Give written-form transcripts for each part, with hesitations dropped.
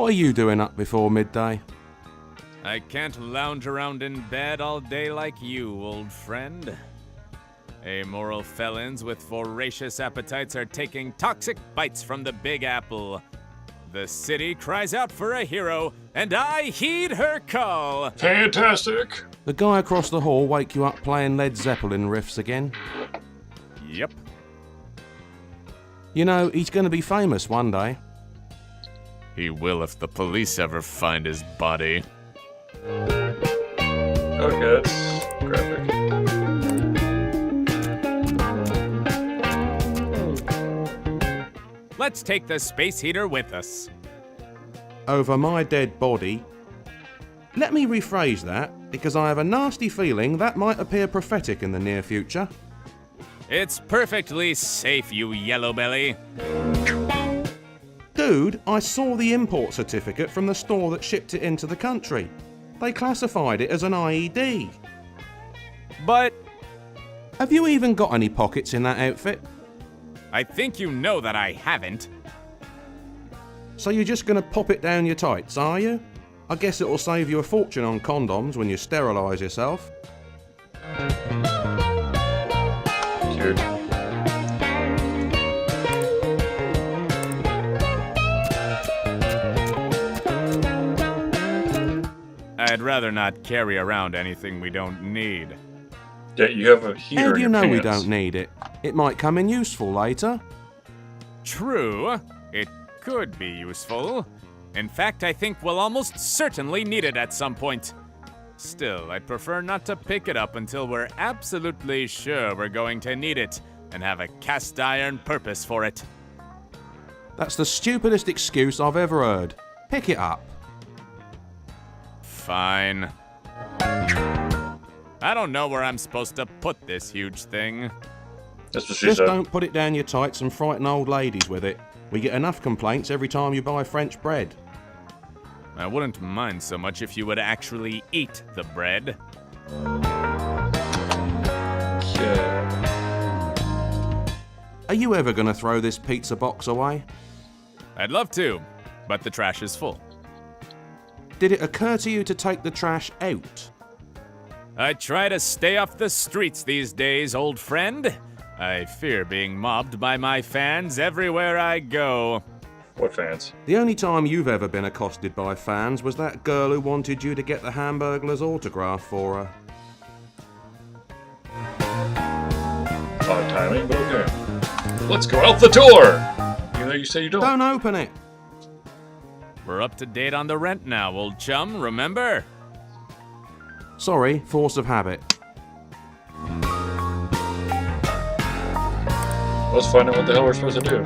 What are you doing up before midday? I can't lounge around in bed all day like you, old friend. Amoral felons with voracious appetites are taking toxic bites from the Big Apple. The city cries out for a hero, and I heed her call. Fantastic. The guy across the hall wake you up playing Led Zeppelin riffs again? Yep. You know, he's going to be famous one day. He will if the police ever find his body. Okay, that's graphic. Let's take the space heater with us. Over my dead body. Let me rephrase that, because I have a nasty feeling that might appear prophetic in the near future. It's perfectly safe, you yellow belly. Dude, I saw the import certificate from the store that shipped it into the country. They classified it as an IED. But Have you even got any pockets in that outfit? I think you know that I haven't. So you're just going to pop it down your tights, are you? I guess it'll save you a fortune on condoms when you sterilise yourself. Cute. I'd rather not carry around anything we don't need. Yeah, you have a heater How do in you your know we pants. don't need it? It might come in useful later. True, it could be useful. In fact, I think we'll almost certainly need it at some point. Still, I'd prefer not to pick it up until we're absolutely sure we're going to need it and have a cast iron purpose for it. That's the stupidest excuse I've ever heard. Pick it up. Fine. I don't know where I'm supposed to put this huge thing. That's what she Just said. don't put it down your tights and frighten old ladies with it. We get enough complaints every time you buy French bread. I wouldn't mind so much if you would actually eat the bread. Yeah. Are you ever going to throw this pizza box away? I'd love to, but the trash is full. Did it occur to you to take the trash out? I try to stay off the streets these days, old friend. I fear being mobbed by my fans everywhere I go. What fans? The only time you've ever been accosted by fans was that girl who wanted you to get the Hamburglar's autograph for her. Odd timing, but okay. Let's go out the door! Even though you say you don't. Don't open it! We're up to date on the rent now, old chum, remember? Sorry, force of habit. Let's find out what the hell we're supposed to do.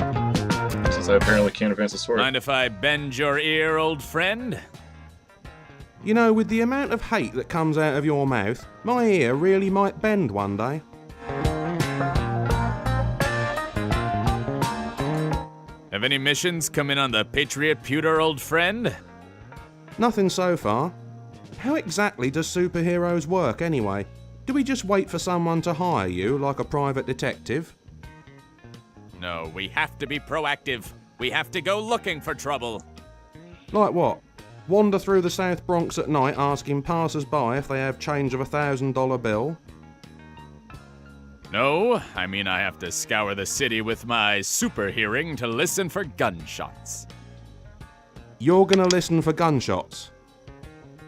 Since I apparently can't advance the story. Mind if I bend your ear, old friend? You know, with the amount of hate that comes out of your mouth, my ear really might bend one day. Have any missions come in on the Patriot pewter, old friend? Nothing so far. How exactly does superheroes work anyway? Do we just wait for someone to hire you, like a private detective? No, we have to be proactive. We have to go looking for trouble. Like what? Wander through the South Bronx at night asking passers-by if they have change of a $1,000 bill? No, I mean I have to scour the city with my super hearing to listen for gunshots. You're gonna listen for gunshots?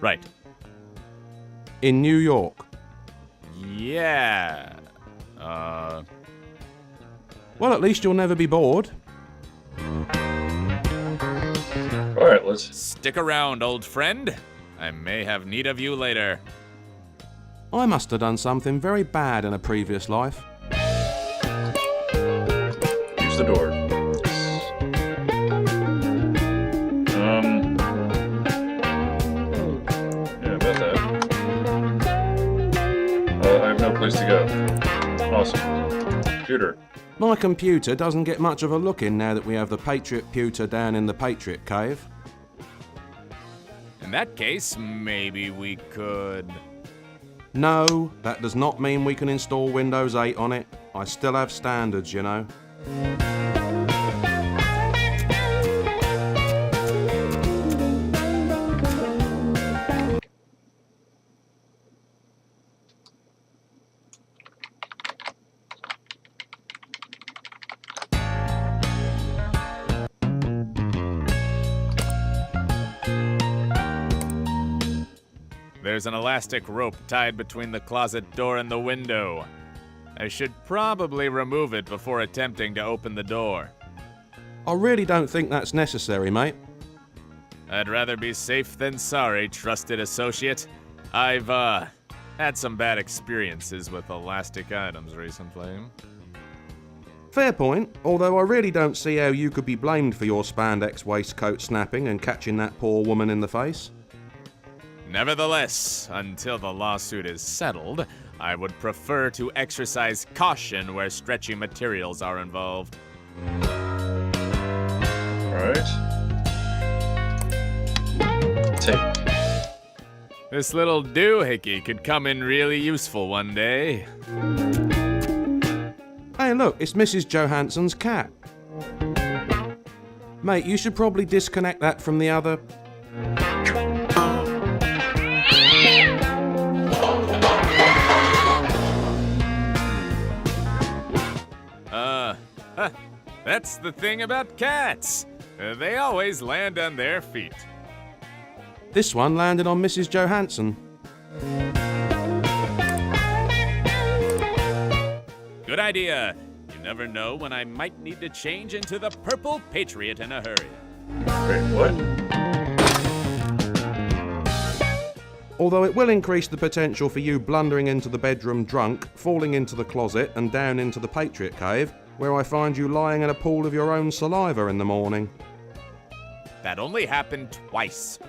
Right. In New York? Yeah. Well, at least you'll never be bored. Alright, let's... Stick around, old friend. I may have need of you later. I must have done something very bad in a previous life. Use the door. Yeah, about that. I have no place to go. Awesome. Computer. My computer doesn't get much of a look in now that we have the Patriot pewter down in the Patriot Cave. In that case, maybe we could... No, that does not mean we can install Windows 8 on it. I still have standards, you know. There's an elastic rope tied between the closet door and the window. I should probably remove it before attempting to open the door. I really don't think that's necessary, mate. I'd rather be safe than sorry, trusted associate. I've, had some bad experiences with elastic items recently. Fair point, although I really don't see how you could be blamed for your spandex waistcoat snapping and catching that poor woman in the face. Nevertheless, until the lawsuit is settled, I would prefer to exercise caution where stretchy materials are involved. Alright. Take. This little doohickey could come in really useful one day. Hey look, it's Mrs. Johansson's cat. Mate, you should probably disconnect that from the other... That's the thing about cats. They always land on their feet. This one landed on Mrs. Johansson. Good idea. You never know when I might need to change into the Purple Patriot in a hurry. Wait, what? Although it will increase the potential for you blundering into the bedroom drunk, falling into the closet and down into the Patriot Cave, where I find you lying in a pool of your own saliva in the morning. That only happened twice.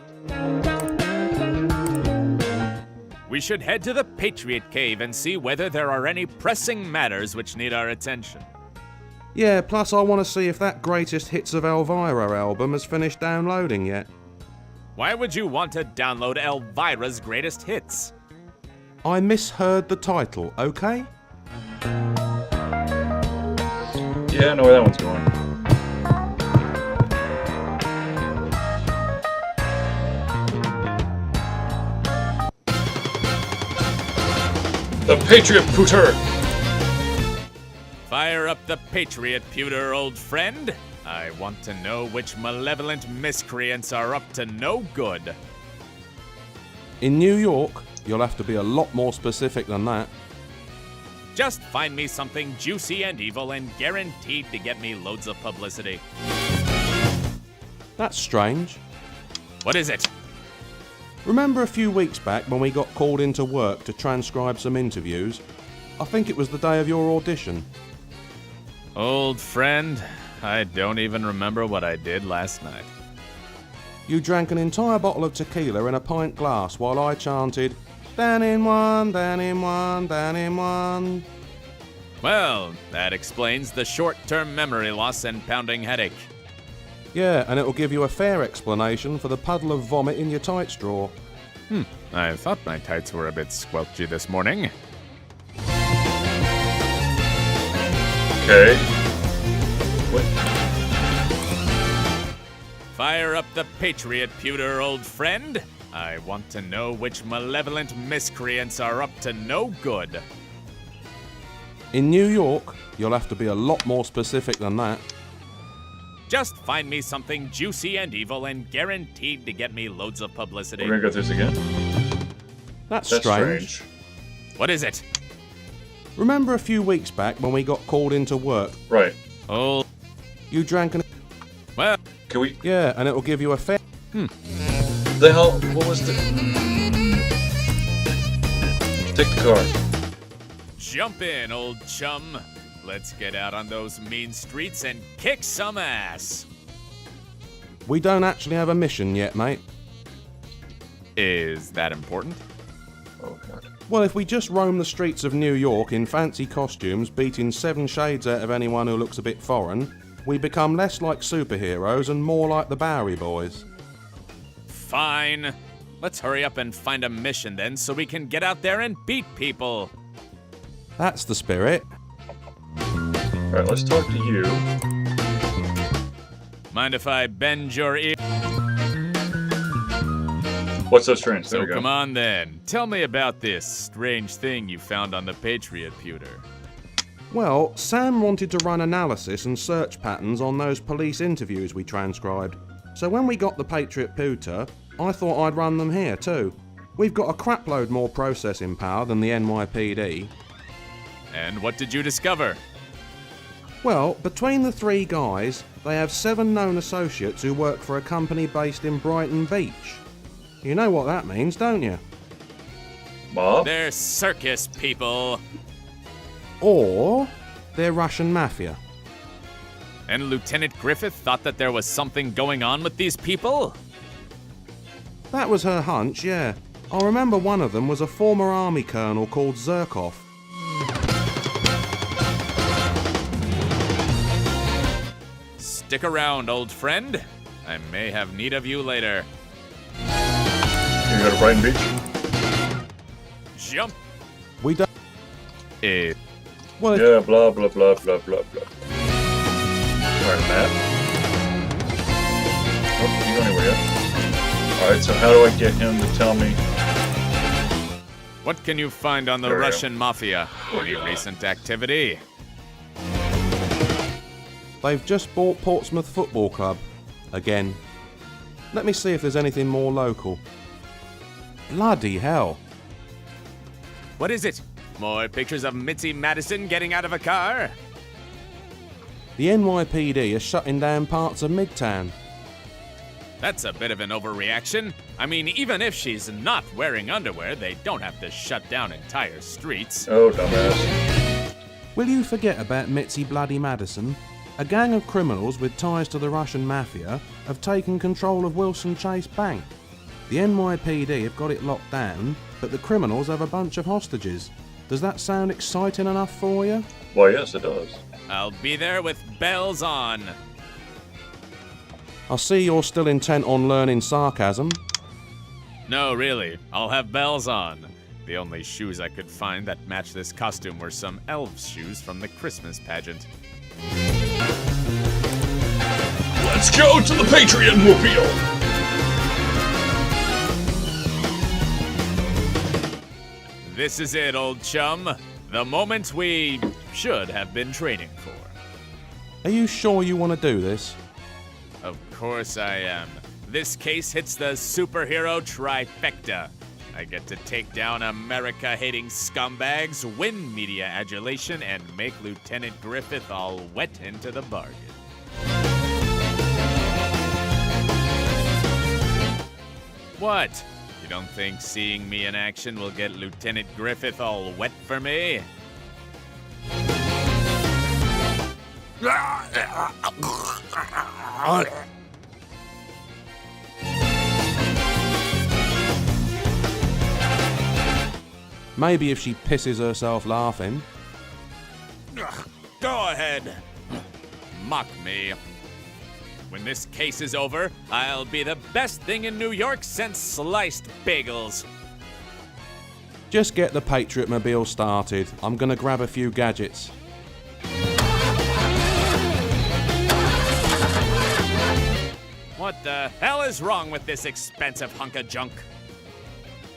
We should head to the Patriot Cave and see whether there are any pressing matters which need our attention. Yeah, plus I want to see if that Greatest Hits of Elvira album has finished downloading yet. Why would you want to download Elvira's greatest hits? I misheard the title, okay? Yeah, I know where that one's going. The Patriot Pooter! Fire up the Patriot Pewter, old friend. I want to know which malevolent miscreants are up to no good. In New York, you'll have to be a lot more specific than that. Just find me something juicy and evil and guaranteed to get me loads of publicity. That's strange. What is it? Remember a few weeks back when we got called into work to transcribe some interviews? I think it was the day of your audition. Old friend, I don't even remember what I did last night. You drank an entire bottle of tequila in a pint glass while I chanted, "Down in one, down in one, down in one." Well, that explains the short-term memory loss and pounding headache. Yeah, and it'll give you a fair explanation for the puddle of vomit in your tights drawer. I thought my tights were a bit squelchy this morning. Okay. What? Fire up the Patriot Pewter, old friend. I want to know which malevolent miscreants are up to no good. In New York, you'll have to be a lot more specific than that. Just find me something juicy and evil and guaranteed to get me loads of publicity. We're gonna go through this again? That's That's strange. What is it? Remember a few weeks back when we got called into work? Right. Oh, You drank an... well, Can we... Yeah, and it'll give you a fair... The hell? What was the... Take the car. jump in, old chum. Let's get out on those mean streets and kick some ass. We don't actually have a mission yet, mate. Is that important? Oh, God. Well, if we just roam the streets of New York in fancy costumes, beating 7 shades out of anyone who looks a bit foreign, we become less like superheroes and more like the Bowery Boys. Fine. Let's hurry up and find a mission then so we can get out there and beat people. That's the spirit. Alright, let's talk to you. Mind if I bend your ear? What's so strange? There So we go. come on then. Tell me about this strange thing you found on the Patriot Pewter. Well, Sam wanted to run analysis and search patterns on those police interviews we transcribed. So when we got the Patriot Pewter, I thought I'd run them here too. We've got a crapload more processing power than the NYPD. And what did you discover? Well, between the three guys, they have 7 known associates who work for a company based in Brighton Beach. You know what that means, don't you? Mob? They're circus people. Or they're Russian mafia. And Lieutenant Griffith thought that there was something going on with these people? That was her hunch, yeah. I remember one of them was a former army colonel called Zirkov. Stick around, old friend. I may have need of you later. You go to Brighton Beach? Jump. We don't... Well, Yeah, blah, blah, blah, blah, blah, blah. Alright, Matt. Oh, you go anywhere yet? Alright, so how do I get him to tell me? What can you find on the There we go. Russian mafia? Any recent activity? they've just bought Portsmouth Football Club. Again. Let me see if there's anything more local. Bloody hell. What is it? More pictures of Mitzi Madison getting out of a car? The NYPD are shutting down parts of Midtown. That's a bit of an overreaction. I mean, even if she's not wearing underwear, they don't have to shut down entire streets. Oh, dumbass. Will you forget about Mitzi Bloody Madison? A gang of criminals with ties to the Russian mafia have taken control of Wilson Chase Bank. The NYPD have got it locked down, but the criminals have a bunch of hostages. Does that sound exciting enough for you? Well, yes, it does. I'll be there with bells on. I see you're still intent on learning sarcasm. No, really. I'll have bells on. The only shoes I could find that match this costume were some elves' shoes from the Christmas pageant. Let's go to the Patriot Mobile! This is it, old chum. The moment we should have been training for. Are you sure you want to do this? Of course I am. This case hits the superhero trifecta. I get to take down America-hating scumbags, win media adulation, and make Lieutenant Griffith all wet into the bargain. What? You don't think seeing me in action will get Lieutenant Griffith all wet for me? Maybe if she pisses herself laughing. Go ahead. Mock me. When this case is over, I'll be the best thing in New York since sliced bagels. Just get the Patriot Mobile started. I'm gonna grab a few gadgets. What the hell is wrong with this expensive hunk of junk?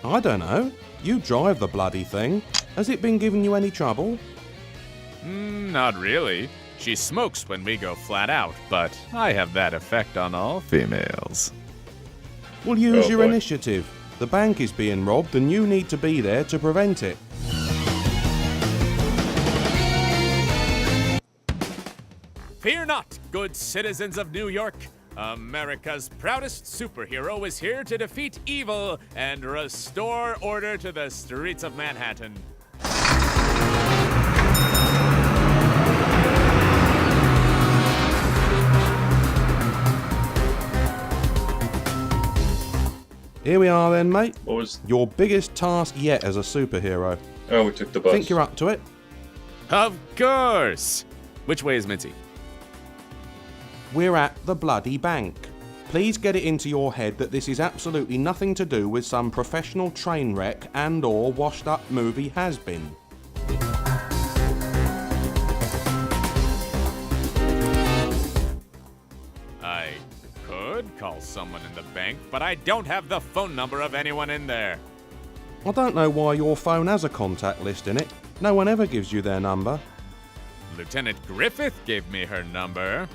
I don't know. You drive the bloody thing. Has it been giving you any trouble? Not really. She smokes when we go flat out, but I have that effect on all females. Well, use Oh, your boy. initiative. The bank is being robbed and you need to be there to prevent it. Fear not, good citizens of New York. America's proudest superhero is here to defeat evil and restore order to the streets of Manhattan. Here we are then, mate. What was... Your biggest task yet as a superhero. Oh, we took the bus. Think you're up to it? Of course! Which way is Mitzi? We're at the bloody bank. Please get it into your head that this is absolutely nothing to do with some professional train wreck and or washed up movie has-been. I could call someone in the bank, but I don't have the phone number of anyone in there. I don't know why your phone has a contact list in it. No one ever gives you their number. Lieutenant Griffith gave me her number.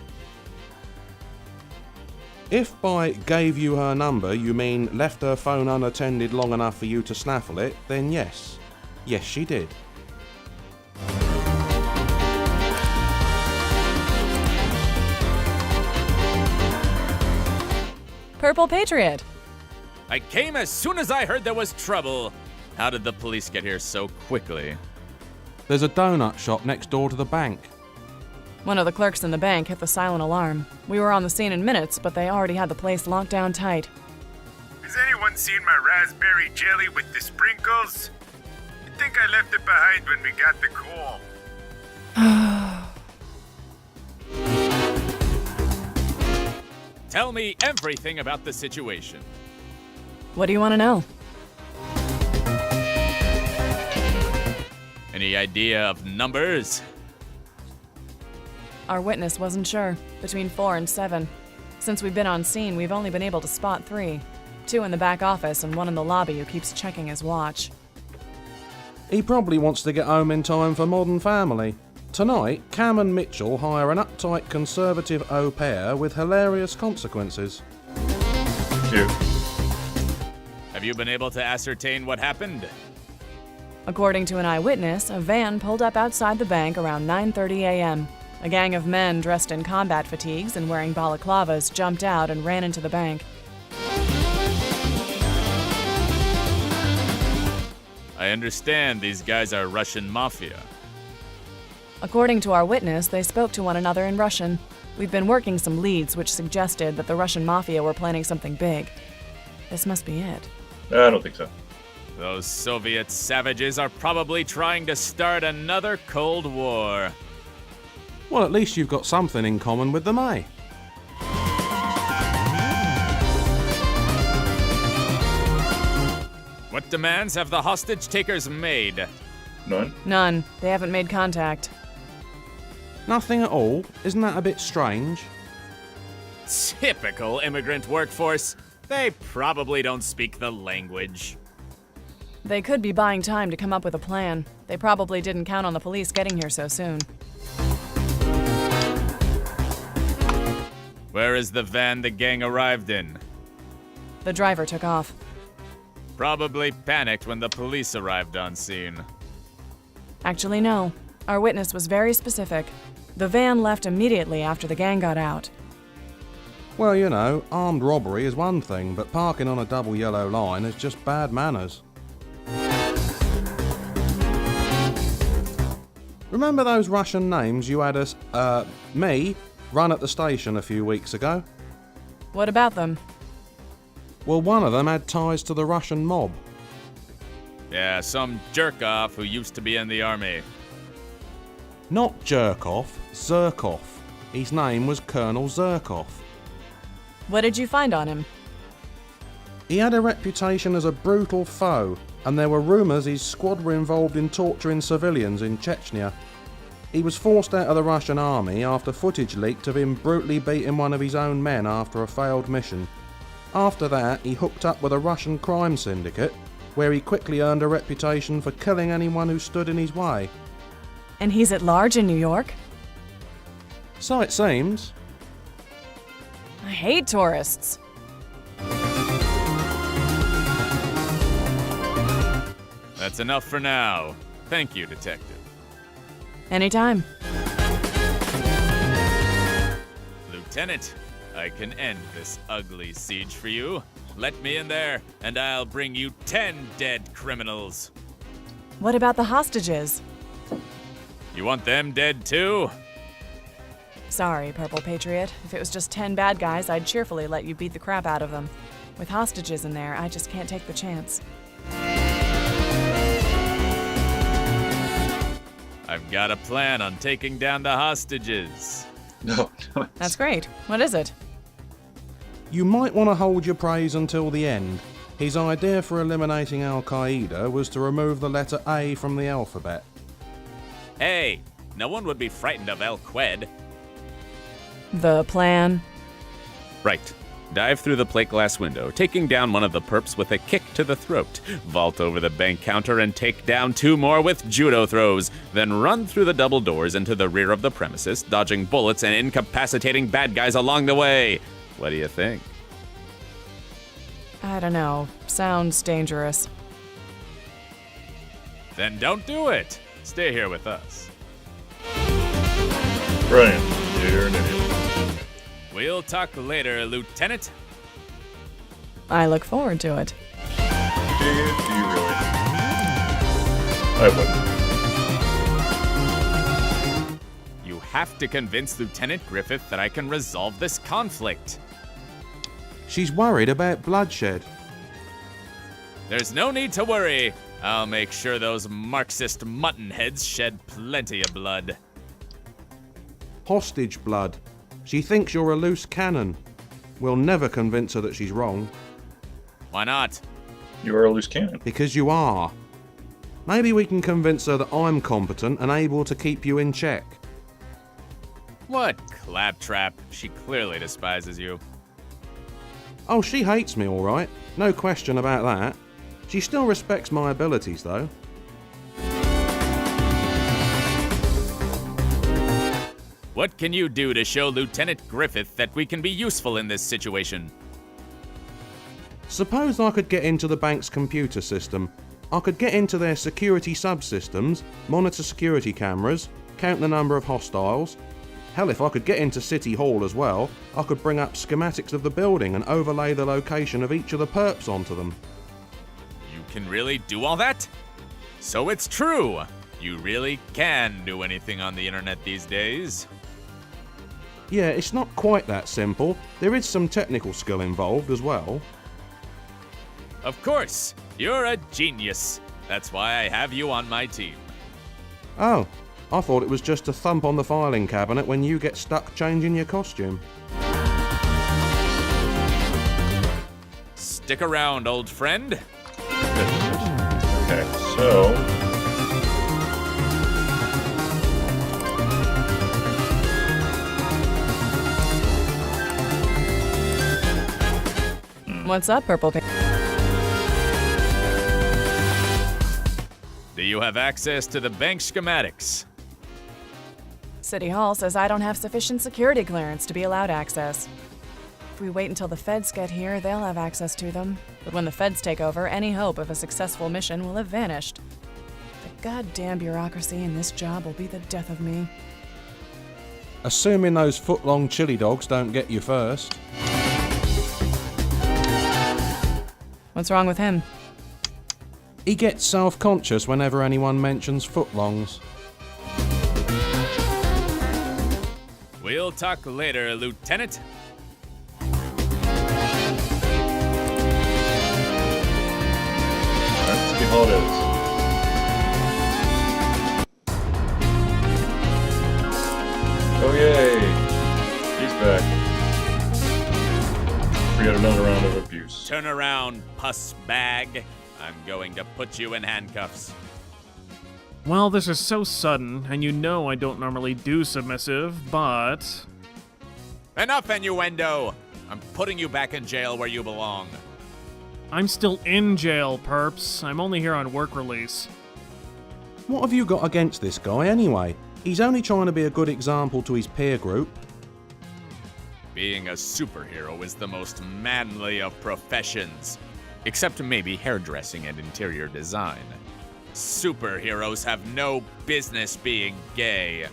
If by gave you her number you mean left her phone unattended long enough for you to snaffle it, then yes. Yes, she did. Purple Patriot. I came as soon as I heard there was trouble. How did the police get here so quickly? There's a donut shop next door to the bank. One of the clerks in the bank hit the silent alarm. We were on the scene in minutes, but they already had the place locked down tight. Has anyone seen my raspberry jelly with the sprinkles? I think I left it behind when we got the call. Tell me everything about the situation. What do you want to know? Any idea of numbers? Our witness wasn't sure. Between 4 and 7. Since we've been on scene, we've only been able to spot 3. 2 in the back office and 1 in the lobby who keeps checking his watch. He probably wants to get home in time for Modern Family. Tonight, Cam and Mitchell hire an uptight conservative au pair with hilarious consequences. Cute. Have you been able to ascertain what happened? According to an eyewitness, a van pulled up outside the bank around 9:30 a.m. A gang of men dressed in combat fatigues and wearing balaclavas jumped out and ran into the bank. I understand these guys are Russian mafia. According to our witness, they spoke to one another in Russian. We've been working some leads which suggested that the Russian mafia were planning something big. This must be it. I don't think so. Those Soviet savages are probably trying to start another Cold War. Well, at least you've got something in common with them, eh? What demands have the hostage takers made? None? None. They haven't made contact. Nothing at all? Isn't that a bit strange? Typical immigrant workforce. They probably don't speak the language. They could be buying time to come up with a plan. They probably didn't count on the police getting here so soon. Where is the van the gang arrived in? The driver took off. Probably panicked when the police arrived on scene. Actually, no. Our witness was very specific. The van left immediately after the gang got out. Well, you know, armed robbery is one thing, but parking on a double yellow line is just bad manners. Remember those Russian names you had us, me, run at the station a few weeks ago? What about them? Well, one of them had ties to the Russian mob. Yeah, some jerk-off who used to be in the army. Not Jerkoff, Zerkov. His name was Colonel Zerkov. What did you find on him? He had a reputation as a brutal foe, and there were rumours his squad were involved in torturing civilians in Chechnya. He was forced out of the Russian army after footage leaked of him brutally beating one of his own men after a failed mission. After that, he hooked up with a Russian crime syndicate, where he quickly earned a reputation for killing anyone who stood in his way. And he's at large in New York? So it seems. I hate tourists. That's enough for now. Thank you, Detective. Anytime. Lieutenant, I can end this ugly siege for you. Let me in there, and I'll bring you 10 dead criminals. What about the hostages? You want them dead too? Sorry, Purple Patriot. If it was just 10 bad guys, I'd cheerfully let you beat the crap out of them. With hostages in there, I just can't take the chance. I've got a plan on taking down the hostages. No. That's great. What is it? You might want to hold your praise until the end. His idea for eliminating Al-Qaeda was to remove the letter A from the alphabet. Hey, no one would be frightened of El-Qued. The plan? Right. Dive through the plate glass window, taking down one of the perps with a kick to the throat. Vault over the bank counter and take down 2 more with judo throws. Then run through the double doors into the rear of the premises, dodging bullets and incapacitating bad guys along the way. What do you think? I don't know. Sounds dangerous. Then don't do it. Stay here with us. Brian, you're an idiot. We'll talk later, Lieutenant. I look forward to it. Do you really? I wouldn't. You have to convince Lieutenant Griffith that I can resolve this conflict. She's worried about bloodshed. There's no need to worry. I'll make sure those Marxist muttonheads shed plenty of blood. Hostage blood. She thinks you're a loose cannon. We'll never convince her that she's wrong. Why not? You are a loose cannon. Because you are. Maybe we can convince her that I'm competent and able to keep you in check. What claptrap? She clearly despises you. Oh, she hates me, all right. No question about that. She still respects my abilities, though. What can you do to show Lieutenant Griffith that we can be useful in this situation? Suppose I could get into the bank's computer system. I could get into their security subsystems, monitor security cameras, count the number of hostiles. Hell, if I could get into City Hall as well, I could bring up schematics of the building and overlay the location of each of the perps onto them. You can really do all that? So it's true. You really can do anything on the internet these days. Yeah, it's not quite that simple. There is some technical skill involved as well. Of course, you're a genius. That's why I have you on my team. Oh, I thought it was just a thump on the filing cabinet when you get stuck changing your costume. Stick around, old friend. Okay, so... What's up, Purple Pants? Do you have access to the bank schematics? City Hall says I don't have sufficient security clearance to be allowed access. If we wait until the feds get here, they'll have access to them. But when the feds take over, any hope of a successful mission will have vanished. The goddamn bureaucracy in this job will be the death of me. Assuming those foot-long chili dogs don't get you first. What's wrong with him? He gets self-conscious whenever anyone mentions footlongs. We'll talk later, Lieutenant. Let's see how it is. Oh yay! He's back. We got another round of abuse. Turn around, puss bag. I'm going to put you in handcuffs. Well, this is so sudden, and you know I don't normally do submissive, but... Enough innuendo! I'm putting you back in jail where you belong. I'm still in jail, perps. I'm only here on work release. What have you got against this guy anyway? He's only trying to be a good example to his peer group. Being a superhero is the most manly of professions. Except maybe hairdressing and interior design. Superheroes have no business being gay.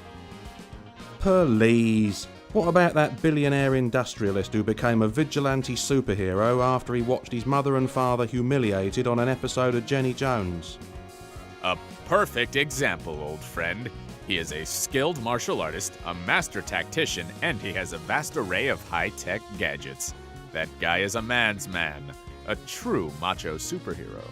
Please. What about that billionaire industrialist who became a vigilante superhero after he watched his mother and father humiliated on an episode of Jenny Jones? A perfect example, old friend. He is a skilled martial artist, a master tactician, and he has a vast array of high-tech gadgets. That guy is a man's man. A true macho superhero.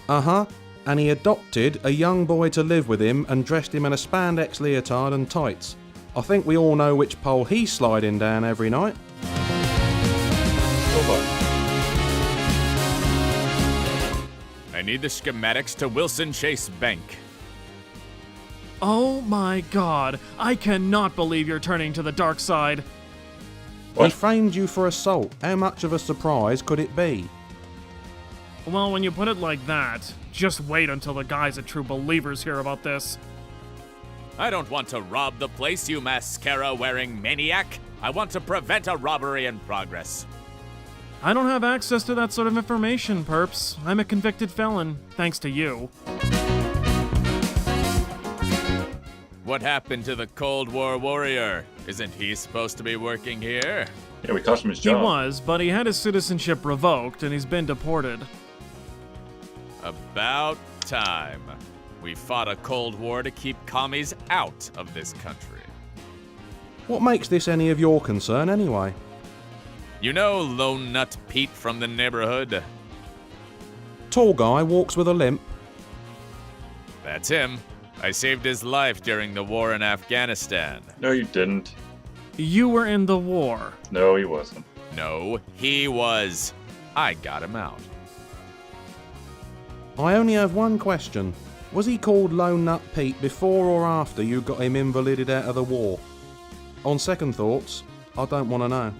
Uh-huh. And he adopted a young boy to live with him and dressed him in a spandex leotard and tights. I think we all know which pole he's sliding down every night. I need the schematics to Wilson Chase Bank. Oh my god, I cannot believe you're turning to the dark side. He framed you for assault. How much of a surprise could it be? Well, when you put it like that, just wait until the guys at True Believers hear about this. I don't want to rob the place, you mascara-wearing maniac. I want to prevent a robbery in progress. I don't have access to that sort of information, Perps. I'm a convicted felon, thanks to you. What happened to the Cold War warrior? Isn't he supposed to be working here? Yeah, we cost him his He job. was, but he had his citizenship revoked and he's been deported. About time. We fought a Cold War to keep commies out of this country. What makes this any of your concern anyway? You know Lone Nut Pete from the neighborhood? Tall guy walks with a limp. That's him. I saved his life during the war in Afghanistan. No, you didn't. You were in the war. No, he wasn't. No, he was. I got him out. I only have one question. Was he called Lone Nut Pete before or after you got him invalided out of the war? On second thoughts, I don't want to know.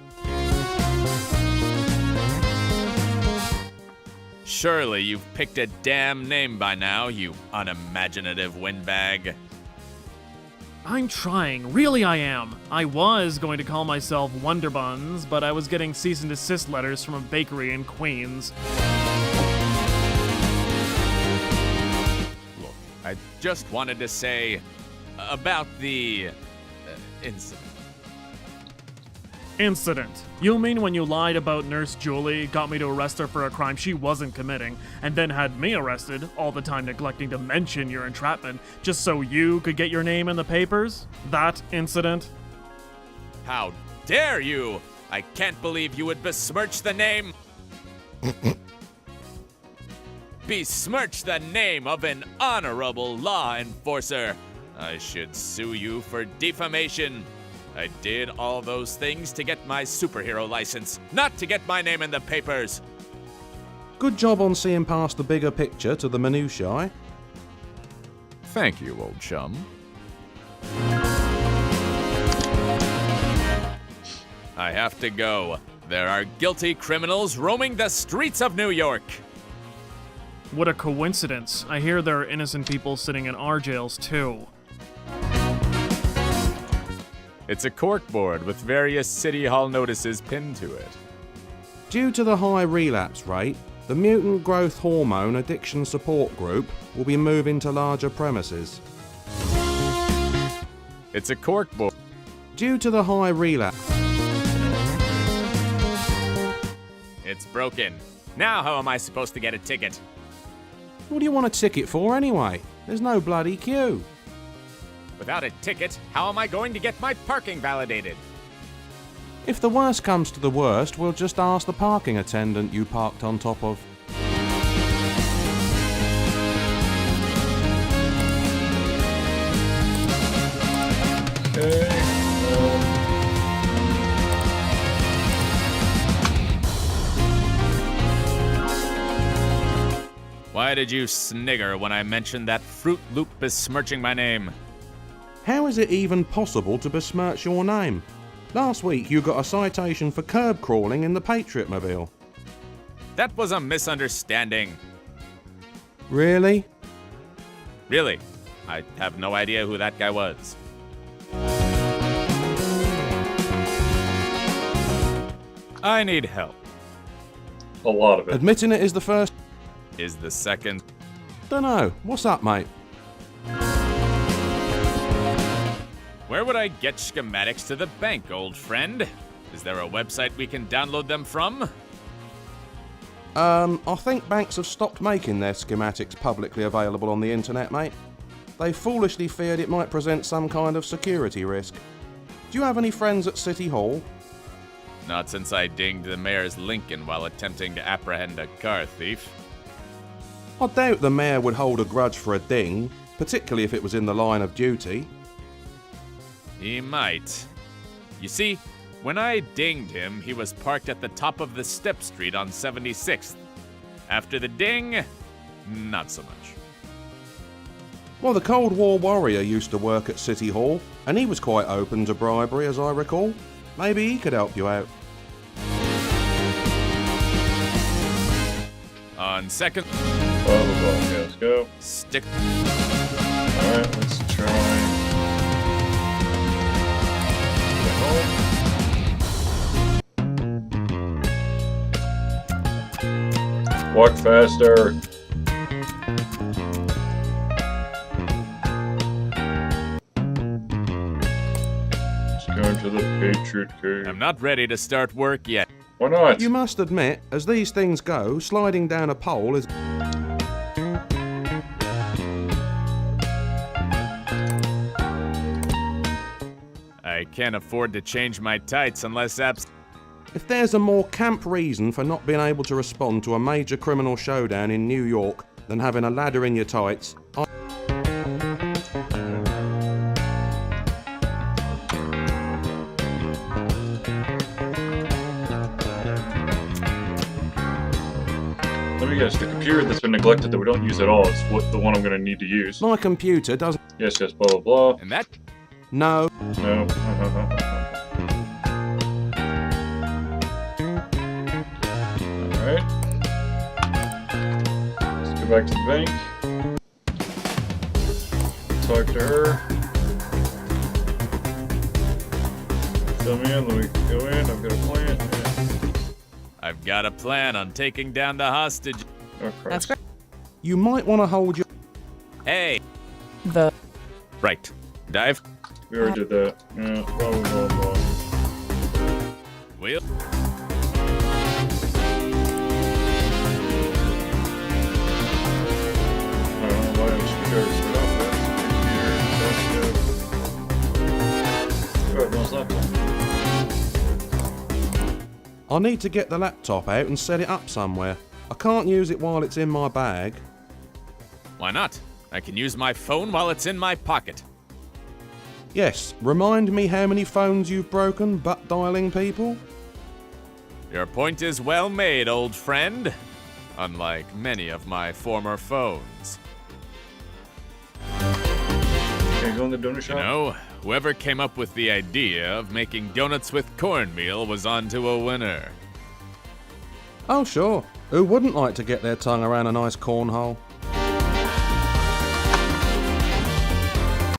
Surely you've picked a damn name by now, you unimaginative windbag. I'm trying, really I am. I was going to call myself Wonder Buns, but I was getting cease and desist letters from a bakery in Queens. Look, I just wanted to say about the incident. Incident. You mean when you lied about Nurse Julie, got me to arrest her for a crime she wasn't committing, and then had me arrested, all the time neglecting to mention your entrapment, just so you could get your name in the papers? That incident? How dare you! I can't believe you would besmirch the name. Besmirch the name of an honorable law enforcer. I should sue you for defamation. I did all those things to get my superhero license, not to get my name in the papers. Good job on seeing past the bigger picture to the minutiae. Thank you, old chum. I have to go. There are guilty criminals roaming the streets of New York. What a coincidence. I hear there are innocent people sitting in our jails too. It's a corkboard with various City Hall notices pinned to it. Due to the high relapse rate, the Mutant Growth Hormone Addiction Support Group will be moving to larger premises. It's a corkboard. Due to the high relapse... It's broken. Now how am I supposed to get a ticket? What do you want a ticket for anyway? There's no bloody queue. Without a ticket, how am I going to get my parking validated? If the worst comes to the worst, we'll just ask the parking attendant you parked on top of. Okay. Why did you snigger when I mentioned that Fruit Loop besmirching my name? How is it even possible to besmirch your name? Last week you got a citation for curb crawling in the Patriot Mobile. That was a misunderstanding. Really? Really, I have no idea who that guy was. I need help. A lot of it. Admitting it is the first... Is the second. Dunno. What's up, mate? Where would I get schematics to the bank, old friend? Is there a website we can download them from? I think banks have stopped making their schematics publicly available on the internet, mate. They foolishly feared it might present some kind of security risk. Do you have any friends at City Hall? Not since I dinged the mayor's Lincoln while attempting to apprehend a car thief. I doubt the mayor would hold a grudge for a ding, particularly if it was in the line of duty. He might. You see, when I dinged him, he was parked at the top of the Step Street on 76th. After the ding, not so much. Well, the Cold War warrior used to work at City Hall, and he was quite open to bribery, as I recall. Maybe he could help you out. On second... Blah, blah, blah. Okay, let's go. Stick... Alright, let's try. Get home. Walk faster. Let's go into the Patriot Cave. I'm not ready to start work yet. Why not? You must admit, as these things go, sliding down a pole is... I can't afford to change my tights unless If there's a more camp reason for not being able to respond to a major criminal showdown in New York than having a ladder in your tights, Let me guess, the computer that's been neglected that we don't use at all is the one I'm gonna need to use. my computer doesn't... Yes, blah, blah, blah. And that No. No. Alright. Let's go back to the bank. Talk to her. Fill me in, let me go in, I've got a plan. I've got a plan on taking down the hostage. Oh, Christ. That's great. You might want to hold your... Hey! The Right. Dive. We already did that. Yeah, blah, blah, blah, blah. Wheel. I don't know why I was scared to off that. Good, what's that? I need to get the laptop out and set it up somewhere. I can't use it while it's in my bag. Why not? I can use my phone while it's in my pocket. Yes, remind me how many phones you've broken butt dialing people? Your point is well made, old friend. Unlike many of my former phones. Can you go in the donut You shop? know, whoever came up with the idea of making donuts with cornmeal was onto a winner. Oh sure, who wouldn't like to get their tongue around a nice cornhole?